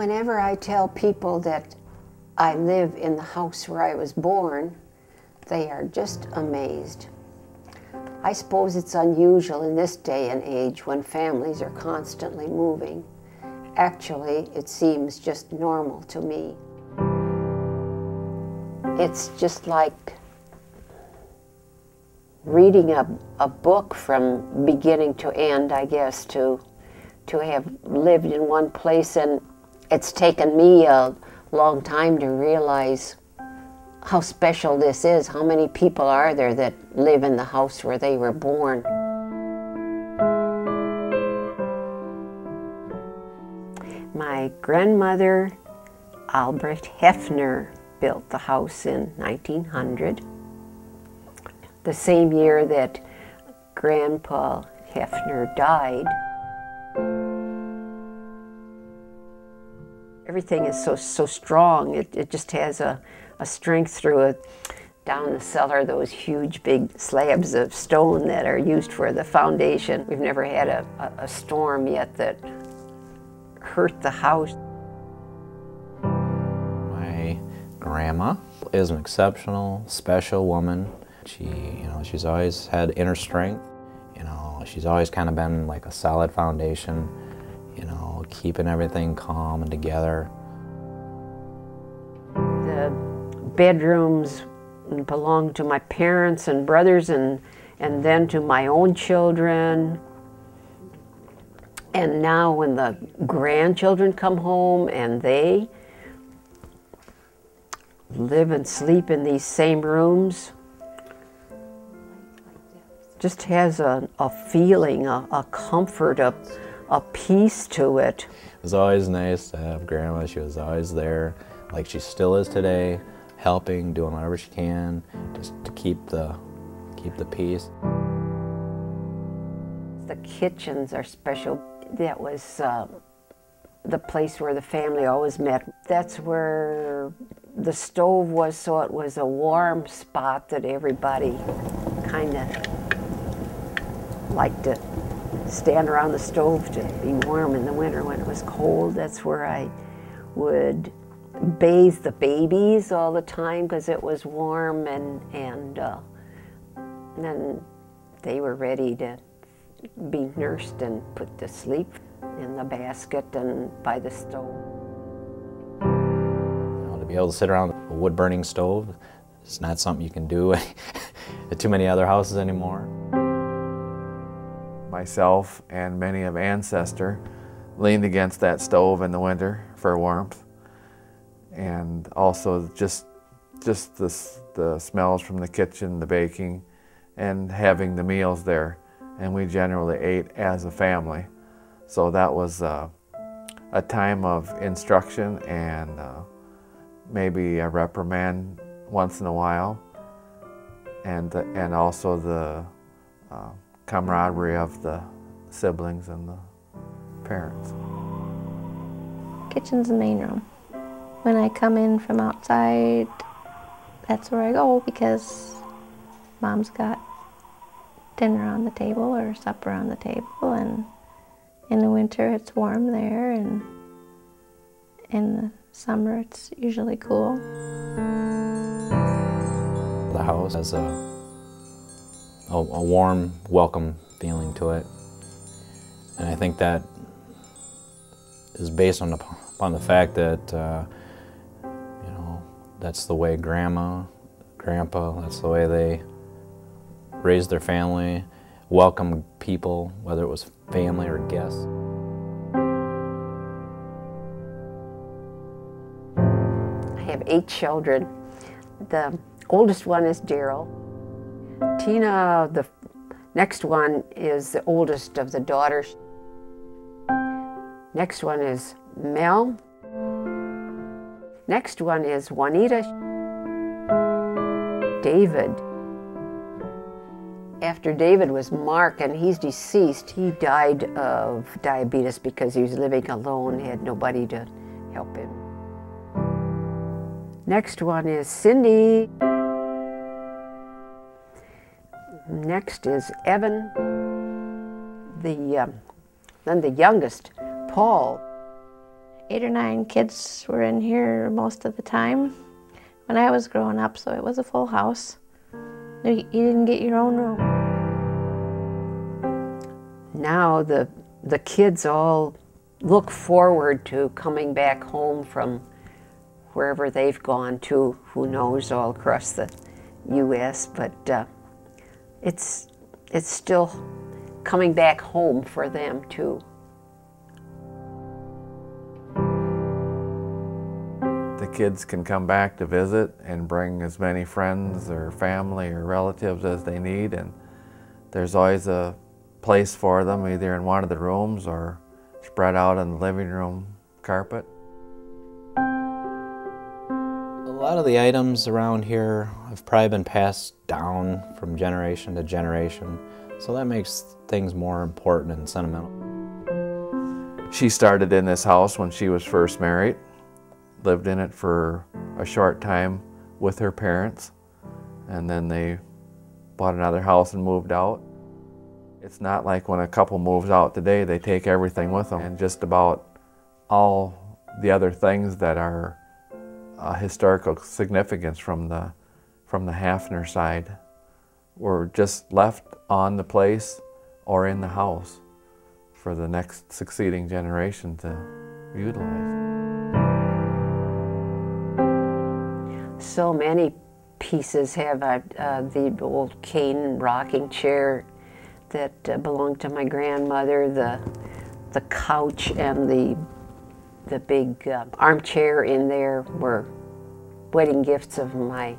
Whenever I tell people that I live in the house where I was born, they are just amazed. I suppose it's unusual in this day and age when families are constantly moving. Actually, it seems just normal to me. It's just like reading a book from beginning to end, I guess, to have lived in one place, and it's taken me a long time to realize how special this is. How many people are there that live in the house where they were born? My grandmother, Albrecht Hefner, built the house in 1900, the same year that Grandpa Hefner died. Everything is so strong. It just has a strength through it. Down the cellar, those huge big slabs of stone that are used for the foundation. We've never had a storm yet that hurt the house. My grandma is an exceptional, special woman. She's always had inner strength. She's always kind of been like a solid foundation, keeping everything calm and together. The bedrooms belonged to my parents and brothers and then to my own children. And now when the grandchildren come home and they live and sleep in these same rooms, just has a feeling, a comfort, a peace to it. It was always nice to have Grandma. She was always there, like she still is today, helping, doing whatever she can, just to keep the peace. The kitchens are special. That was the place where the family always met. That's where the stove was, so it was a warm spot that everybody kind of liked to stand around the stove to be warm in the winter when it was cold. That's where I would bathe the babies all the time because it was warm, and then they were ready to be nursed and put to sleep in the basket and by the stove. To be able to sit around a wood-burning stove, it's not something you can do at too many other houses anymore. Myself and many of ancestor leaned against that stove in the winter for warmth, and also just the smells from the kitchen, the baking, and having the meals there. And we generally ate as a family, so that was a time of instruction and maybe a reprimand once in a while, and also the camaraderie of the siblings and the parents. Kitchen's the main room. When I come in from outside, that's where I go because Mom's got dinner on the table or supper on the table, and in the winter it's warm there, and in the summer it's usually cool. The house has a warm, welcome feeling to it. And I think that is based upon the fact that, that's the way Grandma, Grandpa, that's the way they raised their family, welcomed people, whether it was family or guests. I have 8 children. The oldest one is Daryl. Tina, the next one, is the oldest of the daughters. Next one is Mel. Next one is Juanita. David. After David was Mark, and he's deceased. He died of diabetes because he was living alone, he had nobody to help him. Next one is Cindy. Next is Evan. Then the youngest, Paul. 8 or 9 kids were in here most of the time when I was growing up, so it was a full house. You didn't get your own room. Now the kids all look forward to coming back home from wherever they've gone to, who knows, all across the U.S., but it's still coming back home for them too. The kids can come back to visit and bring as many friends or family or relatives as they need, and there's always a place for them either in one of the rooms or spread out on the living room carpet. A lot of the items around here have probably been passed down from generation to generation, so that makes things more important and sentimental. She started in this house when she was first married, lived in it for a short time with her parents, and then they bought another house and moved out. It's not like when a couple moves out today, they take everything with them, and just about all the other things that are historical significance from the Hafner side were just left on the place or in the house for the next succeeding generation to utilize. So many pieces have the old cane rocking chair that belonged to my grandmother, the couch and the big armchair in there were wedding gifts of my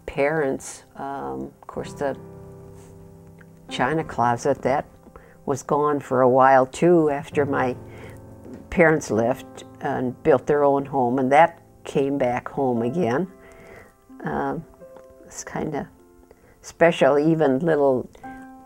parents. Of course, the china closet, that was gone for a while too after my parents left and built their own home, and that came back home again. It's kind of special. Even little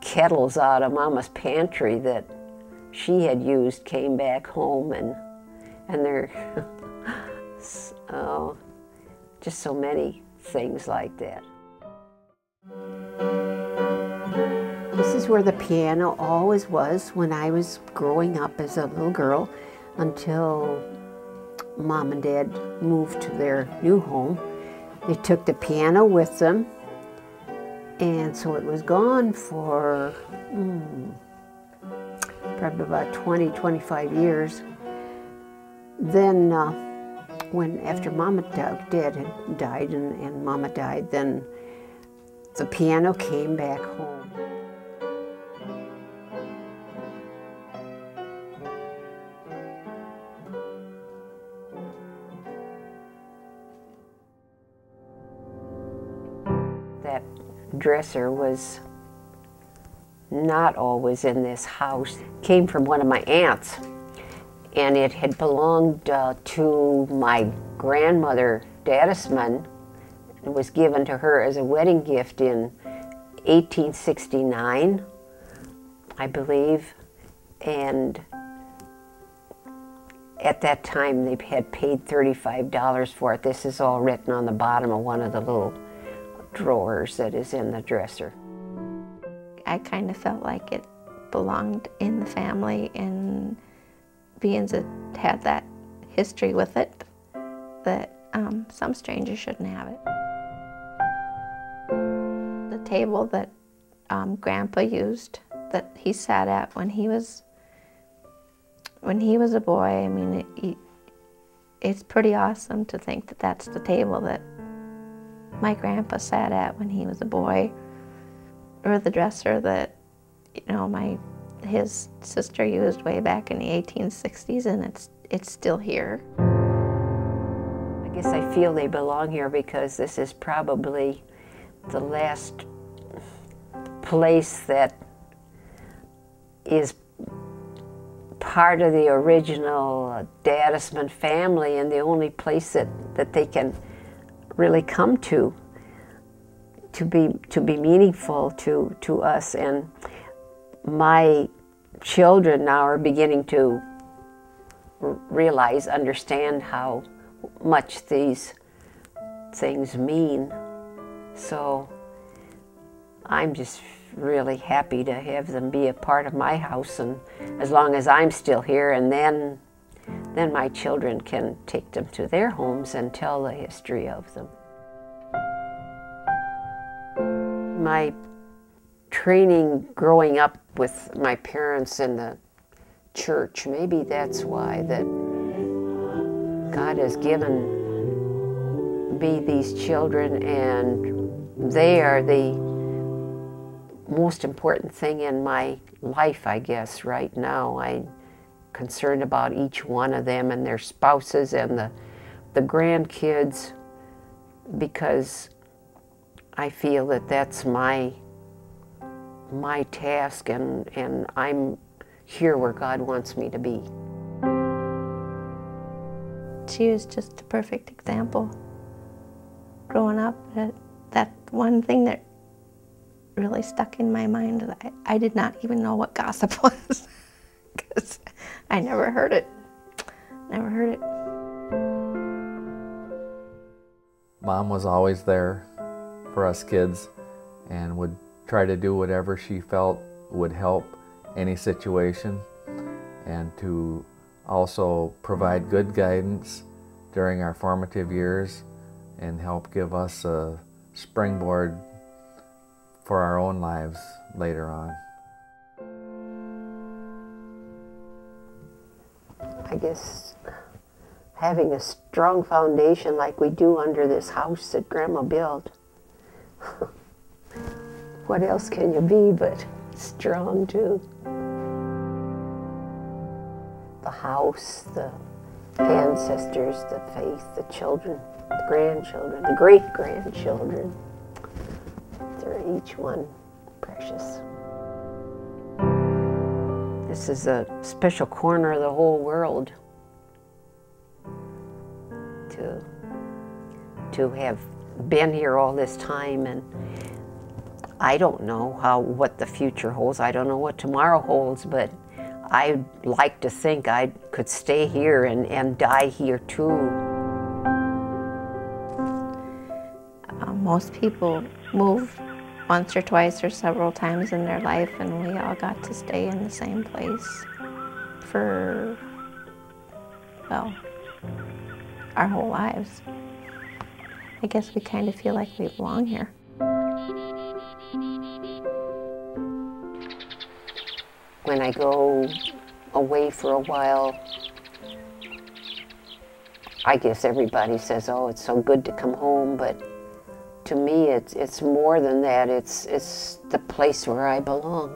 kettles out of Mama's pantry that she had used came back home, and they're oh, just so many things like that. This is where the piano always was when I was growing up as a little girl, until Mom and Dad moved to their new home. They took the piano with them, and so it was gone for probably about 20, 25 years. Then after Mama Dad had died and Mama died, then the piano came back home. That dresser was not always in this house. It came from one of my aunts, and it had belonged to my grandmother, Dadisman. It was given to her as a wedding gift in 1869, I believe, and at that time they had paid $35 for it. This is all written on the bottom of one of the little drawers that is in the dresser. I kind of felt like it belonged in the family, and being it had that history with it, that some strangers shouldn't have it. The table that Grandpa used, that he sat at when he was a boy, I mean, it's pretty awesome to think that that's the table that my grandpa sat at when he was a boy, or the dresser that, you know, his sister used way back in the 1860s, and it's still here. I guess I feel they belong here because this is probably the last place that is part of the original Dadisman family, and the only place that they can really come to be meaningful to us. And my children now are beginning to understand how much these things mean. So I'm just really happy to have them be a part of my house, and as long as I'm still here, and then then my children can take them to their homes and tell the history of them. My training growing up with my parents in the church, maybe that's why that God has given me these children, and they are the most important thing in my life, I guess, right now. I'm concerned about each one of them and their spouses and the grandkids, because I feel that that's my task, and I'm here where God wants me to be. She was just a perfect example. Growing up, that one thing that really stuck in my mind, that I did not even know what gossip was, because I never heard it. Never heard it. Mom was always there for us kids and would try to do whatever she felt would help any situation, and to also provide good guidance during our formative years and help give us a springboard for our own lives later on. I guess having a strong foundation like we do under this house that Grandma built. What else can you be but strong too? The house, the ancestors, the faith, the children, the grandchildren, the great-grandchildren. They're each one precious. This is a special corner of the whole world to have been here all this time, and I don't know what the future holds. I don't know what tomorrow holds, but I'd like to think I could stay here and die here too. Most people move once or twice or several times in their life, and we all got to stay in the same place for, well, our whole lives. I guess we kind of feel like we belong here. When I go away for a while, I guess everybody says, oh, it's so good to come home, but to me it's more than that. It's the place where I belong.